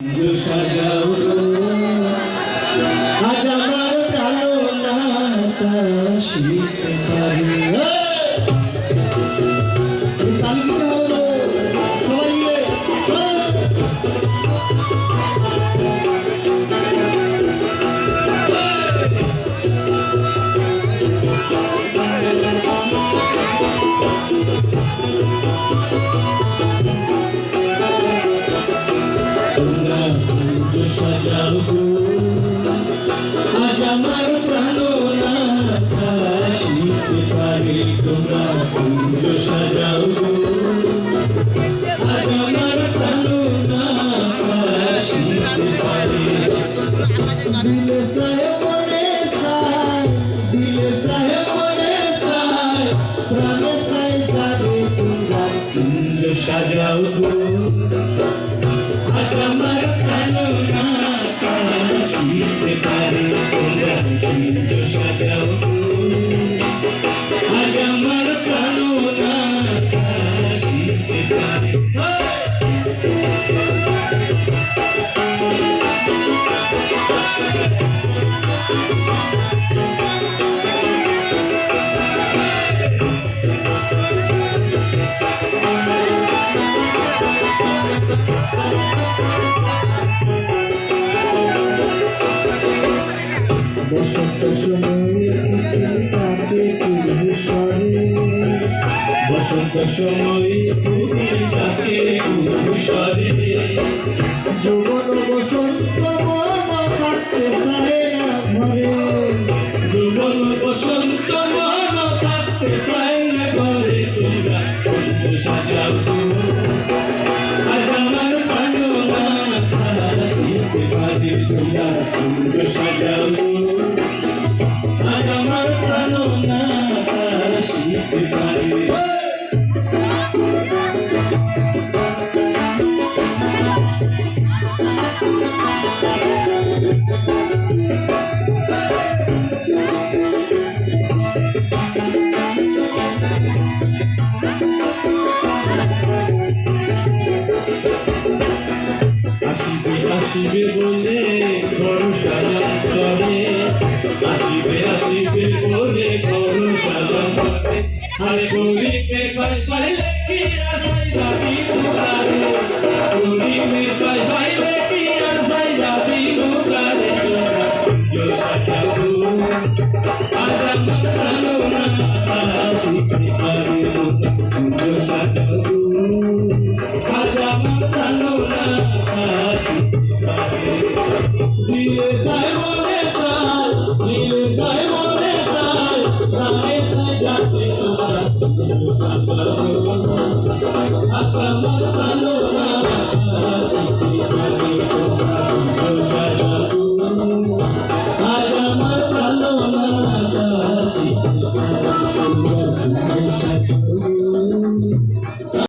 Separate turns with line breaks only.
जो সাজাও আজ আমার প্রাণনাথা শিখতে পারি তালিকা হলো সবাই মিলে সাজাও আজ আমার প্রাণনাথা শিখতে পারি তোমরা পুজো সাজাও আজ আমার প্রাণনাথা শিখতে পারি দিলে সাহেব মনে সায় দিলে সাহেব মনে সায় প্রাণে সায় যাবে তোমরা পুজো সাজাও আজ আমার প্রাণনাথা শিখতে পারি তোমরা পুজো সাজাও আজ আমার প্রাণনাথা শিখতে পারি বসন্ত সময়ে তাকে কুসরে বসন্ত সময়ে তাকে কুসরে যৌবন বসন্ত মন থাকতে চায় না ঘরে যৌবন বসন্ত মন থাকতে চায় না ঘরে তোমরা পুজো সাজাও আজ আমার প্রাণনাথা শিখতে পারি তোমরা পুজো সাজাও আজ আমার প্রাণনাথা শিখতে পারি আসিবে আসিবে বলে ঘর সাজান করে আসিবে আসিবে বলে ঘর সাজান করে আরে গরিবে কয় পাইলে কি আসাই যাবি মুখারে গরিবে কয় পাইলে কি আসাই যাবি মুখারে পুজো সাজাও আজ আমার প্রাণনাথা শিখতে পারি পুজো সাজাও আজ আমার প্রাণনাথা শিখতে পারি দিলে সাই মনে সাই দিলে সাই মনে সাই প্রাণে সাই যাতে তোমরা পুজো সাজাও আজ আমার প্রাণনাথা শিখতে পারি পুজো সাজাও আজ আমার প্রাণনাথা শিখতে